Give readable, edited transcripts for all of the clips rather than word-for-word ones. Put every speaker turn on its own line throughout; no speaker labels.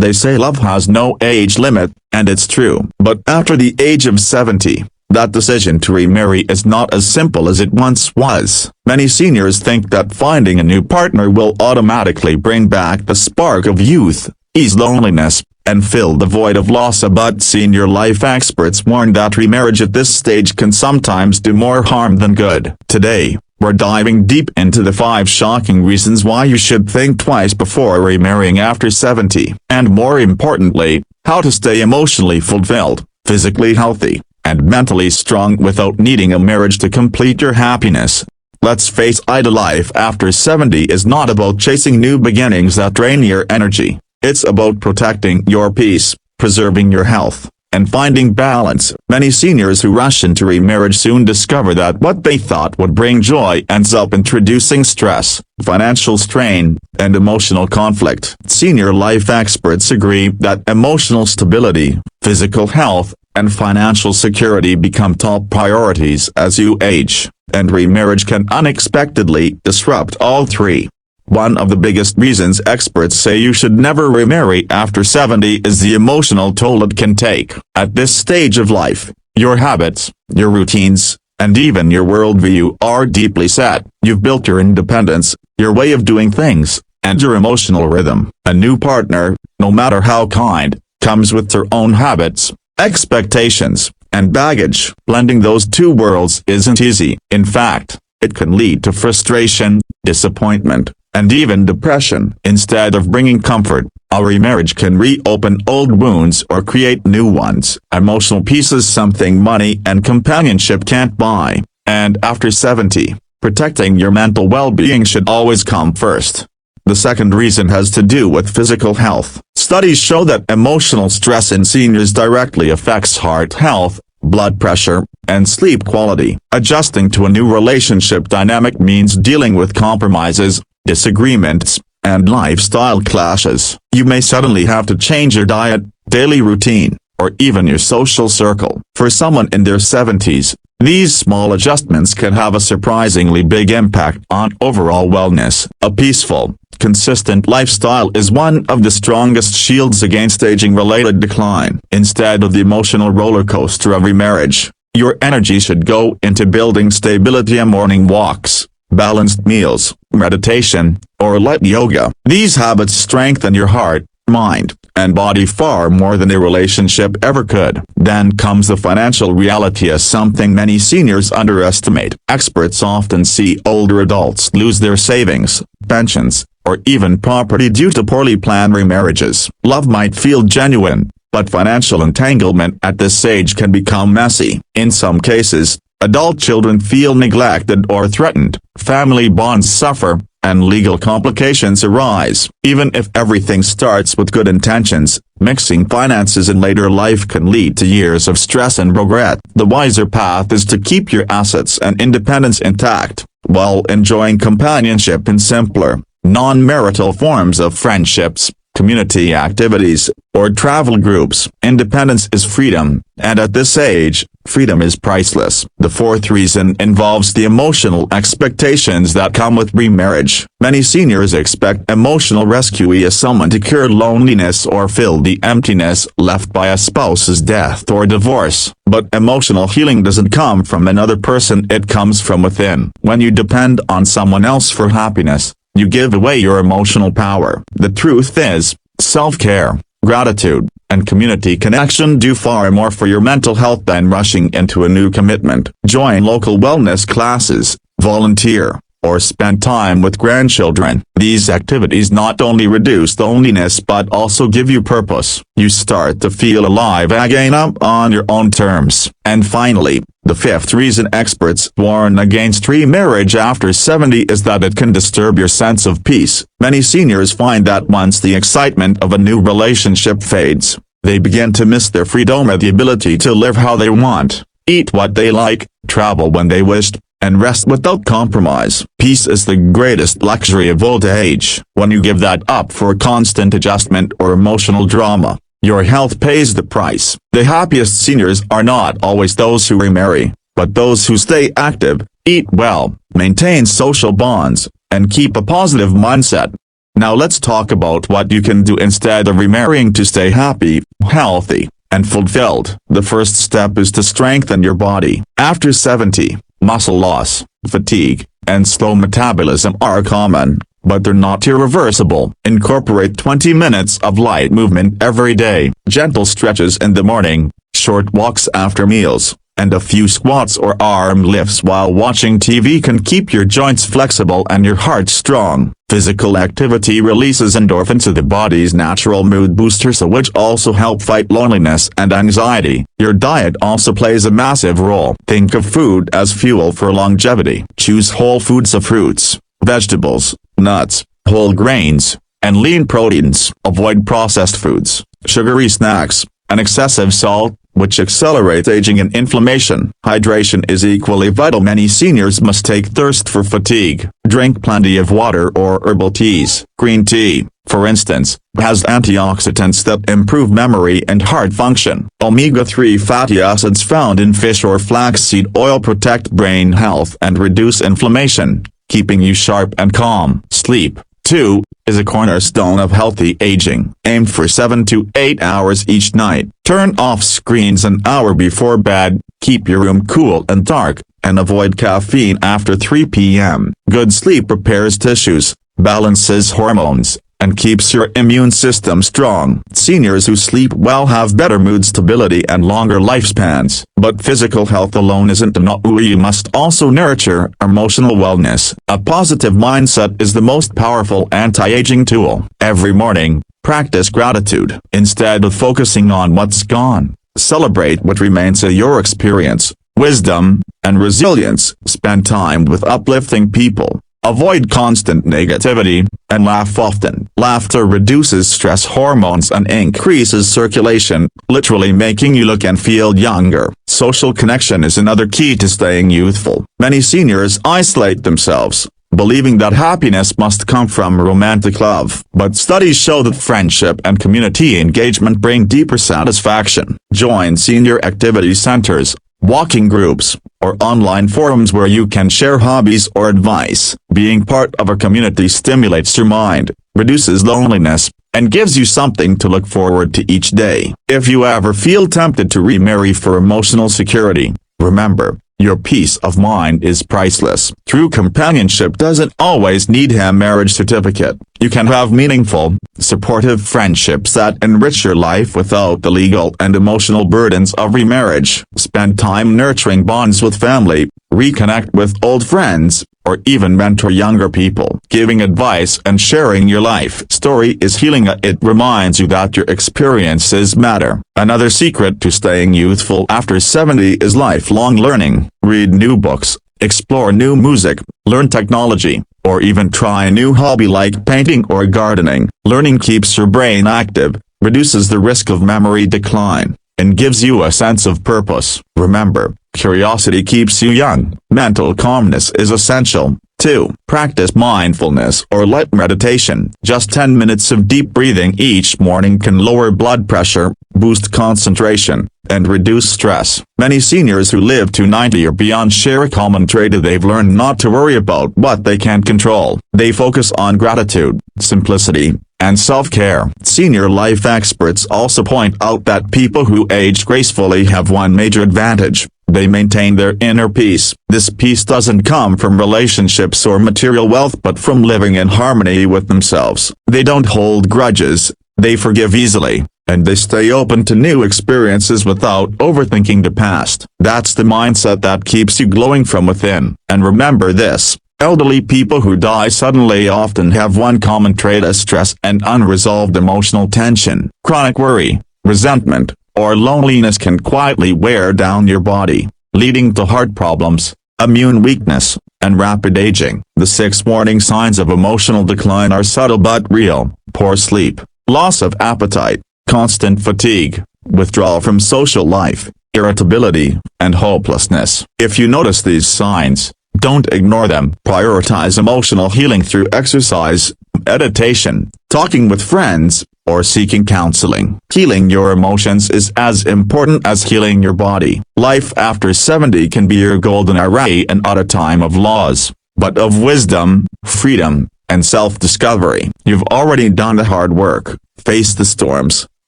They say love has no age limit, and it's true. But after the age of 70, that decision to remarry is not as simple as it once was. Many seniors think that finding a new partner will automatically bring back the spark of youth, ease loneliness, and fill the void of loss. But senior life experts warn that remarriage at this stage can sometimes do more harm than good. Today, we're diving deep into the 5 shocking reasons why you should think twice before remarrying after 70, and more importantly, how to stay emotionally fulfilled, physically healthy, and mentally strong without needing a marriage to complete your happiness. Let's face it, life after 70 is not about chasing new beginnings that drain your energy. It's about protecting your peace, preserving your health, and finding balance. Many seniors who rush into remarriage soon discover that what they thought would bring joy ends up introducing stress, financial strain, and emotional conflict. Senior life experts agree that emotional stability, physical health, and financial security become top priorities as you age, and remarriage can unexpectedly disrupt all 3. One of the biggest reasons experts say you should never remarry after 70 is the emotional toll it can take. At this stage of life, your habits, your routines, and even your worldview are deeply set. You've built your independence, your way of doing things, and your emotional rhythm. A new partner, no matter how kind, comes with their own habits, expectations, and baggage. Blending those 2 worlds isn't easy. In fact, it can lead to frustration, disappointment, and even depression. Instead of bringing comfort, a remarriage can reopen old wounds or create new ones. Emotional peace is something money and companionship can't buy, and after 70, protecting your mental well-being should always come first. The second reason has to do with physical health. Studies show that emotional stress in seniors directly affects heart health, blood pressure, and sleep quality. Adjusting to a new relationship dynamic means dealing with compromises, disagreements, and lifestyle clashes. You may suddenly have to change your diet, daily routine, or even your social circle. For someone in their 70s, these small adjustments can have a surprisingly big impact on overall wellness. A peaceful, consistent lifestyle is one of the strongest shields against aging-related decline. Instead of the emotional roller coaster of remarriage, your energy should go into building stability and morning walks, balanced meals, meditation, or light yoga. These habits strengthen your heart, mind, and body far more than a relationship ever could. Then comes the financial reality, as something many seniors underestimate. Experts often see older adults lose their savings, pensions, or even property due to poorly planned remarriages. Love might feel genuine, but financial entanglement at this age can become messy. In some cases, adult children feel neglected or threatened, family bonds suffer, and legal complications arise. Even if everything starts with good intentions, mixing finances in later life can lead to years of stress and regret. The wiser path is to keep your assets and independence intact, while enjoying companionship in simpler, non-marital forms of friendships, community activities, or travel groups. Independence is freedom, and at this age, freedom is priceless. The fourth reason involves the emotional expectations that come with remarriage. Many seniors expect emotional rescue as someone to cure loneliness or fill the emptiness left by a spouse's death or divorce. But emotional healing doesn't come from another person, it comes from within. When you depend on someone else for happiness, you give away your emotional power. The truth is, self-care, gratitude, and community connection do far more for your mental health than rushing into a new commitment. Join local wellness classes, volunteer, or spend time with grandchildren. These activities not only reduce loneliness but also give you purpose. You start to feel alive again up on your own terms. And finally, the fifth reason experts warn against remarriage after 70 is that it can disturb your sense of peace. Many seniors find that once the excitement of a new relationship fades, they begin to miss their freedom and the ability to live how they want, eat what they like, travel when they wished, and rest without compromise. Peace is the greatest luxury of old age. When you give that up for constant adjustment or emotional drama, your health pays the price. The happiest seniors are not always those who remarry, but those who stay active, eat well, maintain social bonds, and keep a positive mindset. Now let's talk about what you can do instead of remarrying to stay happy, healthy, and fulfilled. The first step is to strengthen your body. After 70, muscle loss, fatigue, and slow metabolism are common, but they're not irreversible. Incorporate 20 minutes of light movement every day, gentle stretches in the morning, short walks after meals, and a few squats or arm lifts while watching TV can keep your joints flexible and your heart strong. Physical activity releases endorphins, the body's natural mood boosters, which also help fight loneliness and anxiety. Your diet also plays a massive role. Think of food as fuel for longevity. Choose whole foods of fruits, vegetables, nuts, whole grains, and lean proteins. Avoid processed foods, sugary snacks, and excessive salt, which accelerates aging and inflammation. Hydration is equally vital. Many seniors mistake thirst for fatigue. Drink plenty of water or herbal teas. Green tea, for instance, has antioxidants that improve memory and heart function. Omega-3 fatty acids found in fish or flaxseed oil protect brain health and reduce inflammation, keeping you sharp and calm. Sleep, too, is a cornerstone of healthy aging. Aim for 7 to 8 hours each night. Turn off screens an hour before bed, keep your room cool and dark, and avoid caffeine after 3 p.m. Good sleep repairs tissues, balances hormones, and keeps your immune system strong. Seniors who sleep well have better mood stability and longer lifespans. But physical health alone isn't enough. You must also nurture emotional wellness. A positive mindset is the most powerful anti-aging tool. Every morning, practice gratitude. Instead of focusing on what's gone, celebrate what remains. Your experience, wisdom, and resilience. Spend time with uplifting people. Avoid constant negativity, and laugh often. Laughter reduces stress hormones and increases circulation, literally making you look and feel younger. Social connection is another key to staying youthful. Many seniors isolate themselves, believing that happiness must come from romantic love. But studies show that friendship and community engagement bring deeper satisfaction. Join senior activity centers, walking groups, or online forums where you can share hobbies or advice. Being part of a community stimulates your mind, reduces loneliness, and gives you something to look forward to each day. If you ever feel tempted to remarry for emotional security, remember, your peace of mind is priceless. True companionship doesn't always need a marriage certificate. You can have meaningful, supportive friendships that enrich your life without the legal and emotional burdens of remarriage. Spend time nurturing bonds with family, reconnect with old friends, or even mentor younger people. Giving advice and sharing your life story is healing. It reminds you that your experiences matter. Another secret to staying youthful after 70 is lifelong learning. Read new books, explore new music, learn technology, or even try a new hobby like painting or gardening. Learning keeps your brain active, reduces the risk of memory decline, and gives you a sense of purpose. Remember, curiosity keeps you young. Mental calmness is essential, too. Practice mindfulness or light meditation. Just 10 minutes of deep breathing each morning can lower blood pressure, boost concentration, and reduce stress. Many seniors who live to 90 or beyond share a common trait: they've learned not to worry about what they can't control. They focus on gratitude, simplicity, and self-care. Senior life experts also point out that people who age gracefully have one major advantage: they maintain their inner peace. This peace doesn't come from relationships or material wealth but from living in harmony with themselves. They don't hold grudges, they forgive easily, and they stay open to new experiences without overthinking the past. That's the mindset that keeps you glowing from within. And remember this: elderly people who die suddenly often have one common trait: as stress and unresolved emotional tension. Chronic worry, resentment, or loneliness can quietly wear down your body, leading to heart problems, immune weakness, and rapid aging. The 6 warning signs of emotional decline are subtle but real: poor sleep, loss of appetite, constant fatigue, withdrawal from social life, irritability, and hopelessness. If you notice these signs, don't ignore them. Prioritize emotional healing through exercise, meditation, talking with friends, or seeking counseling. Healing your emotions is as important as healing your body. Life after 70 can be your golden era, and not a time of loss, but of wisdom, freedom, and self-discovery. You've already done the hard work, faced the storms,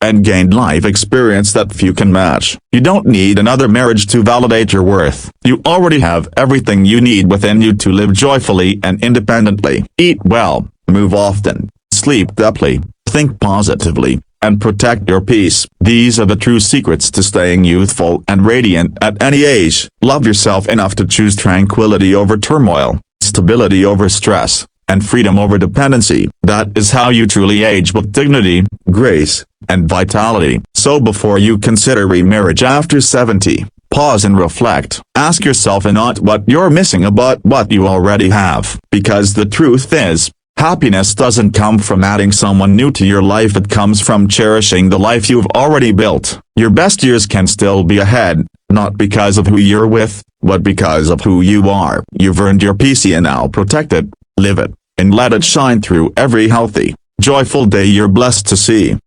and gained life experience that few can match. You don't need another marriage to validate your worth. You already have everything you need within you to live joyfully and independently. Eat well, move often, sleep deeply, think positively, and protect your peace. These are the true secrets to staying youthful and radiant at any age. Love yourself enough to choose tranquility over turmoil, stability over stress, and freedom over dependency. That is how you truly age with dignity, grace, and vitality. So before you consider remarriage after 70, pause and reflect. Ask yourself not what you're missing but what you already have. Because the truth is, happiness doesn't come from adding someone new to your life, it comes from cherishing the life you've already built. Your best years can still be ahead, not because of who you're with, but because of who you are. You've earned your peace and now protect it, live it, and let it shine through every healthy, joyful day you're blessed to see.